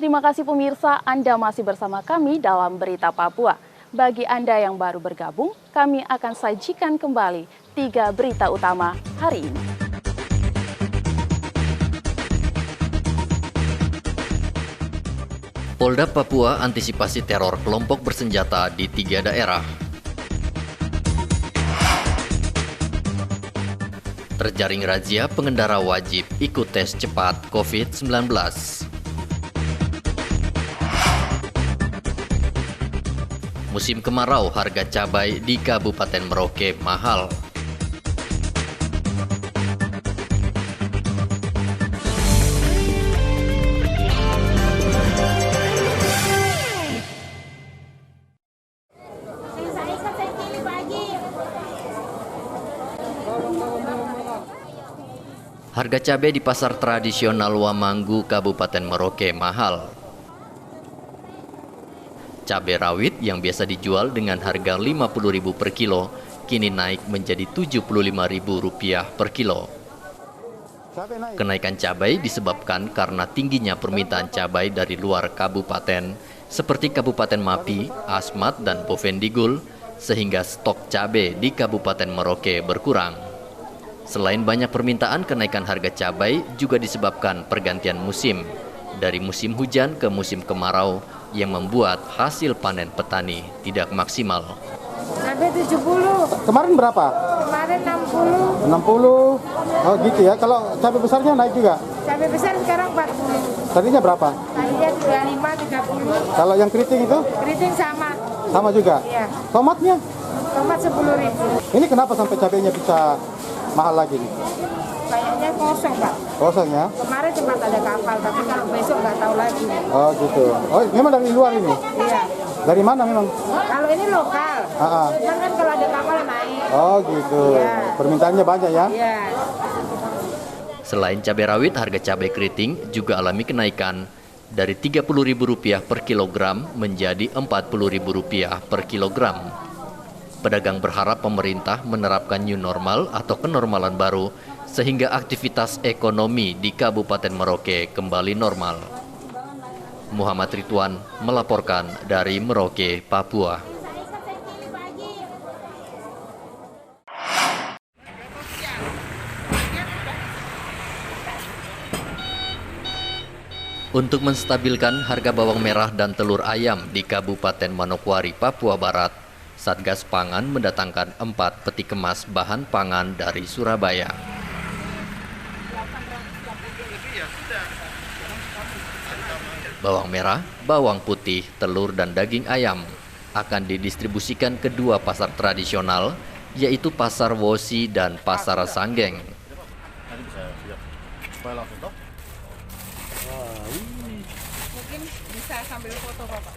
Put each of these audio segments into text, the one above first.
Terima kasih pemirsa, Anda masih bersama kami dalam Berita Papua. Bagi Anda yang baru bergabung, kami akan sajikan kembali 3 berita utama hari ini. Polda Papua antisipasi teror kelompok bersenjata di 3 daerah. Terjaring razia pengendara wajib ikut tes cepat COVID-19. Musim kemarau, harga cabai di Kabupaten Merauke mahal. Harga cabai di pasar tradisional Wamanggu, Kabupaten Merauke mahal. Cabai rawit yang biasa dijual dengan harga Rp50.000 per kilo, kini naik menjadi Rp75.000 per kilo. Kenaikan cabai disebabkan karena tingginya permintaan cabai dari luar kabupaten, seperti Kabupaten Mapi, Asmat, dan Bovendigul, sehingga stok cabai di Kabupaten Merauke berkurang. Selain banyak permintaan, kenaikan harga cabai juga disebabkan pergantian musim, dari musim hujan ke musim kemarau, yang membuat hasil panen petani tidak maksimal. Cabai 70. Kemarin berapa? Kemarin 60. 60. Oh gitu ya. Kalau cabai besarnya naik juga? Cabai besar sekarang 40. Tadinya berapa? Tadinya 25, 30. Kalau yang keriting itu? Keriting sama. Sama juga? Iya. Tomatnya? Tomat 10.000. Ini kenapa sampai cabainya bisa mahal lagi nih? Kayaknya kosong, Pak. Kosong ya? Kemarin sempat ada kapal, tapi kalau besok nggak tahu lagi. Oh gitu. Oh memang dari luar ini? Iya. Dari mana memang? Kalau ini lokal. Cuman kan kalau ada kapal naik. Oh gitu. Iya. Permintaannya banyak ya? Iya. Selain cabai rawit, harga cabai keriting juga alami kenaikan dari Rp30.000 per kilogram menjadi Rp40.000 per kilogram. Pedagang berharap pemerintah menerapkan new normal atau kenormalan baru sehingga aktivitas ekonomi di Kabupaten Merauke kembali normal. Muhammad Ridwan melaporkan dari Merauke, Papua. Untuk menstabilkan harga bawang merah dan telur ayam di Kabupaten Manokwari, Papua Barat, Satgas Pangan mendatangkan 4 peti kemas bahan pangan dari Surabaya. Bawang merah, bawang putih, telur, dan daging ayam akan didistribusikan ke 2 pasar tradisional, yaitu Pasar Wosi dan Pasar Sanggeng. Mungkin bisa sambil foto, Bapak.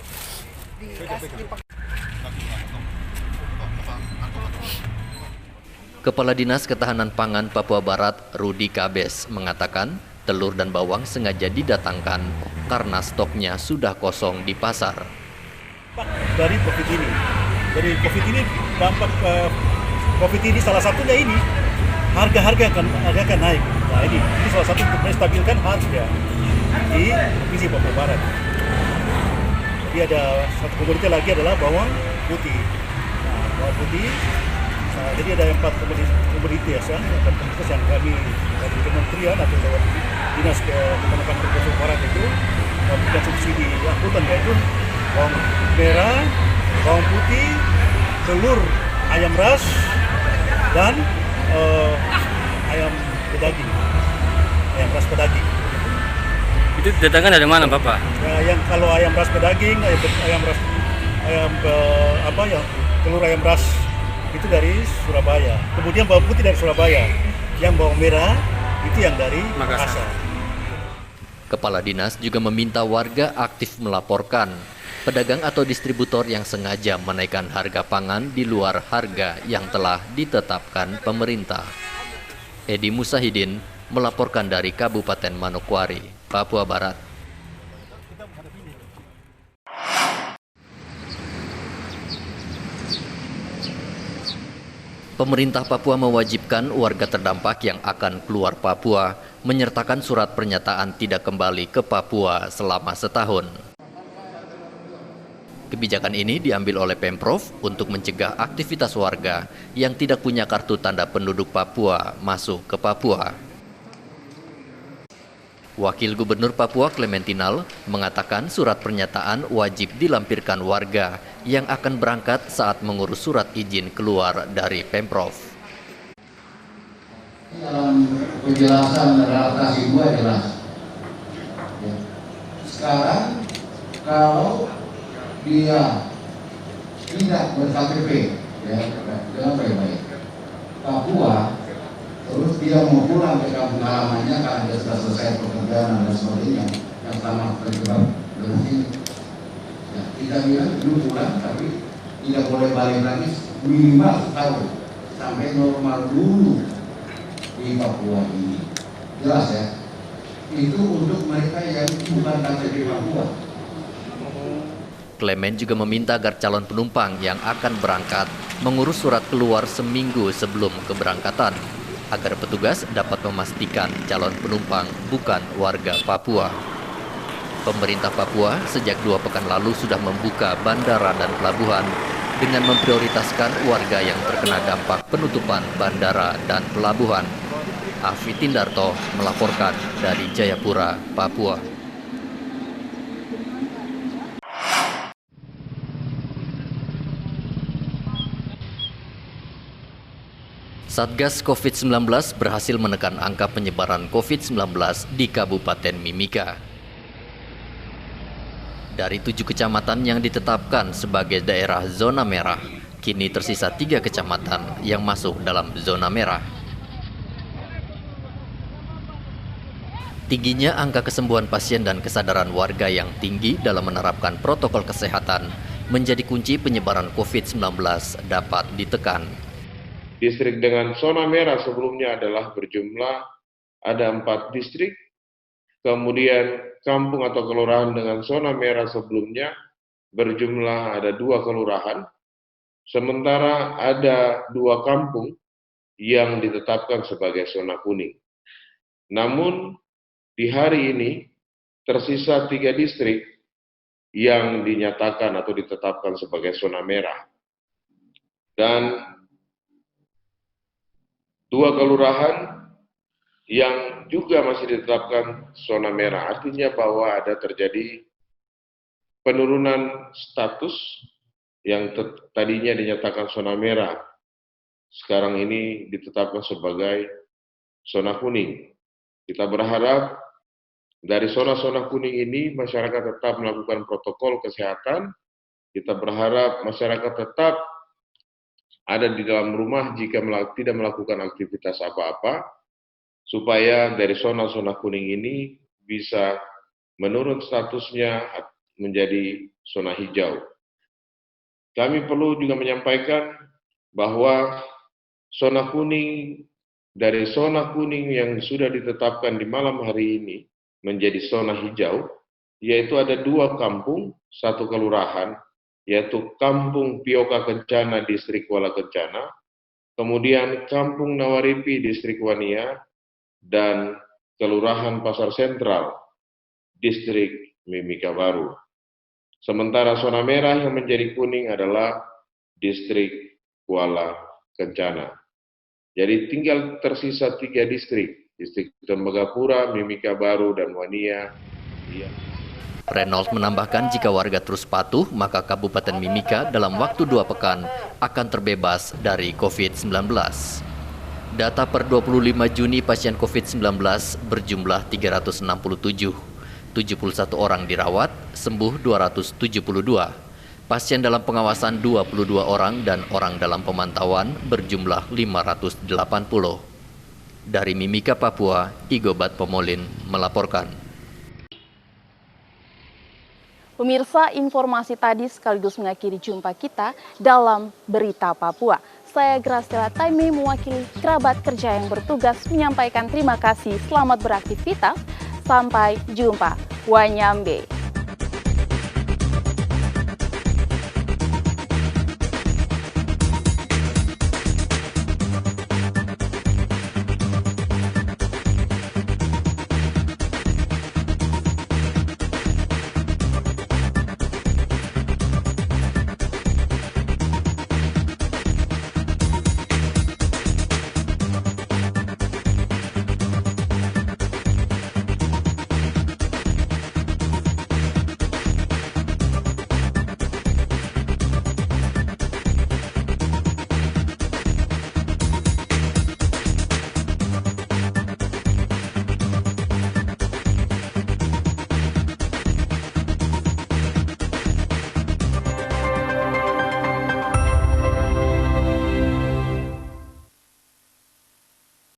Kepala Dinas Ketahanan Pangan Papua Barat, Rudi Kabes, mengatakan telur dan bawang sengaja didatangkan karena stoknya sudah kosong di pasar. Dari COVID ini. Dari COVID ini dampak COVID ini salah satunya ini harga akan naik. Nah ini salah satu untuk menstabilkan harga di Provinsi Papua Barat. Jadi ada satu komoditas lagi adalah bawang putih. Nah, bawang putih. Jadi ada 4 komoditas ya, yang kami dari kementerian atau lewat dinas ketahanan Papua Barat itu memberikan subsidi angkutan, yaitu bawang merah, bawang putih, telur, ayam ras, dan ayam pedaging, ayam ras pedaging. Itu datangkan dari mana, Bapak? Yang kalau ayam ras pedaging, telur ayam ras itu dari Surabaya. Kemudian bawang putih dari Surabaya. Yang bawang merah itu yang dari Makassar. Kepala Dinas juga meminta warga aktif melaporkan pedagang atau distributor yang sengaja menaikkan harga pangan di luar harga yang telah ditetapkan pemerintah. Edi Musahidin melaporkan dari Kabupaten Manokwari, Papua Barat. Pemerintah Papua mewajibkan warga terdampak yang akan keluar Papua menyertakan surat pernyataan tidak kembali ke Papua selama setahun. Kebijakan ini diambil oleh Pemprov untuk mencegah aktivitas warga yang tidak punya kartu tanda penduduk Papua masuk ke Papua. Wakil Gubernur Papua Clementinal mengatakan surat pernyataan wajib dilampirkan warga yang akan berangkat saat mengurus surat izin keluar dari Pemprov. Dalam penjelasan relaksasi 2 jelas. Sekarang kalau dia tidak ber-KTP, ya, dengan baik-baik, Papua, terus dia mau pulang ke kampung halamannya karena dia sudah selesai pekerjaan dan sebagainya yang selama terjebak dalam ini. Ya, kita bilang dulu pulang, tapi tidak boleh balik lagi minimal setahun sampai normal dulu di Papua ini. Jelas ya? Itu untuk mereka yang bukan KTP Papua. Clement juga meminta agar calon penumpang yang akan berangkat mengurus surat keluar seminggu sebelum keberangkatan, agar petugas dapat memastikan calon penumpang bukan warga Papua. Pemerintah Papua sejak 2 pekan lalu sudah membuka bandara dan pelabuhan dengan memprioritaskan warga yang terkena dampak penutupan bandara dan pelabuhan. Afi Tindarto melaporkan dari Jayapura, Papua. Satgas COVID-19 berhasil menekan angka penyebaran COVID-19 di Kabupaten Mimika. Dari 7 kecamatan yang ditetapkan sebagai daerah zona merah, kini tersisa 3 kecamatan yang masuk dalam zona merah. Tingginya angka kesembuhan pasien dan kesadaran warga yang tinggi dalam menerapkan protokol kesehatan menjadi kunci penyebaran COVID-19 dapat ditekan. Distrik dengan zona merah sebelumnya adalah berjumlah ada 4 distrik, kemudian kampung atau kelurahan dengan zona merah sebelumnya berjumlah ada 2 kelurahan, sementara ada 2 kampung yang ditetapkan sebagai zona kuning. Namun di hari ini tersisa 3 distrik yang dinyatakan atau ditetapkan sebagai zona merah. Dan 2 kelurahan yang juga masih ditetapkan zona merah, artinya bahwa ada terjadi penurunan status yang tadinya dinyatakan zona merah, sekarang ini ditetapkan sebagai zona kuning. Kita berharap dari zona-zona kuning ini masyarakat tetap melakukan protokol kesehatan, kita berharap masyarakat tetap ada di dalam rumah jika tidak melakukan aktivitas apa-apa, supaya dari zona-zona kuning ini bisa menurun statusnya menjadi zona hijau. Kami perlu juga menyampaikan bahwa zona kuning, dari zona kuning yang sudah ditetapkan di malam hari ini menjadi zona hijau, yaitu ada 2 kampung, 1 kelurahan, yaitu Kampung Pioka Kencana, Distrik Kuala Kencana, kemudian Kampung Nawaripi, Distrik Wania, dan Kelurahan Pasar Sentral, Distrik Mimika Baru. Sementara zona merah yang menjadi kuning adalah Distrik Kuala Kencana. Jadi tinggal tersisa 3 distrik, Distrik Tembagapura, Mimika Baru, dan Wania. Reynolds menambahkan jika warga terus patuh, maka Kabupaten Mimika dalam waktu 2 pekan akan terbebas dari COVID-19. Data per 25 Juni pasien COVID-19 berjumlah 367, 71 orang dirawat, sembuh 272. Pasien dalam pengawasan 22 orang dan orang dalam pemantauan berjumlah 580. Dari Mimika, Papua, Igobat Pomolin melaporkan. Pemirsa, informasi tadi sekaligus mengakhiri jumpa kita dalam Berita Papua. Saya Graciela Taime mewakili kerabat kerja yang bertugas menyampaikan terima kasih, selamat beraktivitas, sampai jumpa. Wanyambe.